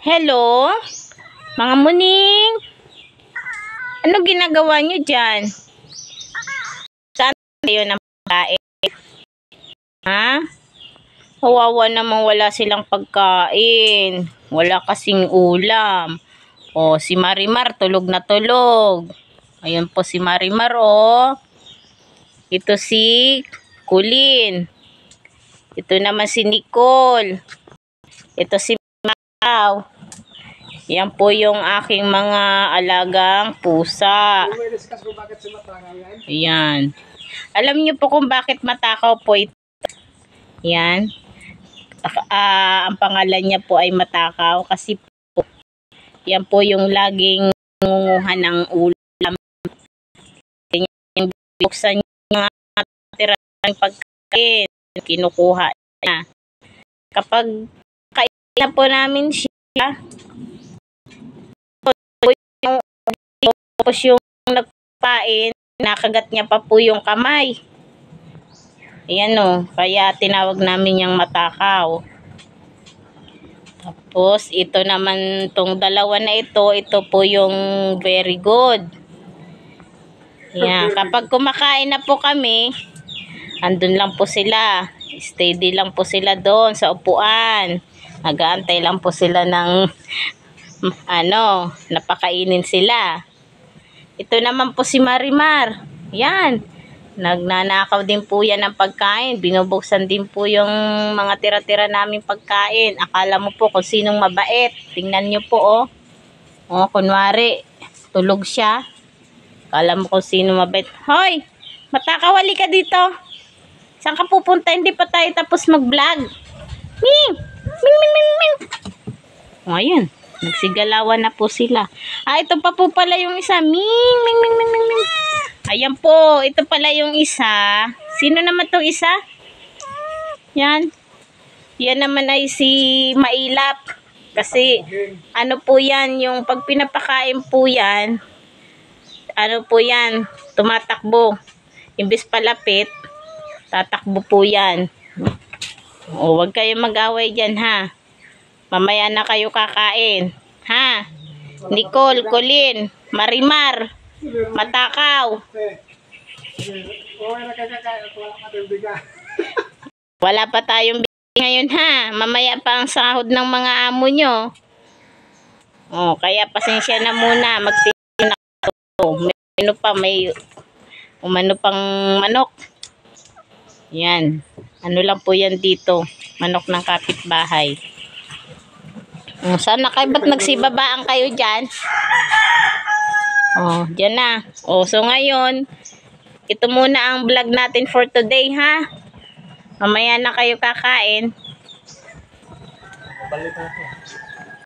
Hello, mga muning. Ano ginagawa nyo dyan? Saan kayo ng pagkain? Ha? Kawawa naman wala silang pagkain. Wala kasing ulam. O, si Marimar tulog na tulog. Ayun po si Marimar, o. Ito si Kulin. Ito naman si Nicole. Ito si Mau. Yan po yung aking mga alagang pusa. Yan. Alam niyo po kung bakit matakaw po ito. Yan. Ang pangalan niya po ay matakaw kasi po, yan po yung laging ngunguhan ng ulam. Yung buksan niya tira ng pagkain, kinukuha niya. Kapag kain na po namin siya, tapos yung nagpain, nakagat niya pa po yung kamay. Ayan o, kaya tinawag namin yung matakaw. Tapos ito naman, tong dalawa na ito po yung very good. Ayan, kapag kumakain na po kami, andun lang po sila. Steady lang po sila doon sa upuan. Nag-aantay lang po sila ng napakainin sila. Ito naman po si Marimar. Yan. Nagnanakaw din po yan ng pagkain. Binubuksan din po yung mga tira-tira namin pagkain. Akala mo po kung sinong mabait. Tingnan nyo po, oh. Oh, kunwari, tulog siya. Akala mo kung sinong mabait. Hoy! Matakawali ka dito. Saan ka pupunta? Hindi pa tayo tapos mag-vlog. Ming! Ming, ming, ming, ming. Oh, ayan. Nagsigalawan na po sila. Ito pa po pala yung isa. Ming, ming, ming, ming, ming, ming. Ayan po. Ito pala yung isa. Sino naman tong isa? Yan. Yan naman ay si Mailap. Kasi, ano po yan, yung pag pinapakain po yan, ano po yan, tumatakbo. Imbis palapit, tatakbo po yan. O, wag kayo mag-away dyan, ha. Mamaya na kayo kakain. Ha? Nicole, Colin, Marimar, matakaw. Wala pa tayong ngayon, ha. Mamaya pa ang sahod ng mga amo nyo. O, kaya pasensya na muna. Magtitin ako. May umano pang manok. Yan. Ano lang po yan dito. Manok ng kapitbahay. Sana kayo, ba't nagsibabaan kayo dyan? Oh, dyan na. Oh, so ngayon, ito muna ang vlog natin for today, ha? Mamaya na kayo kakain. Balik natin.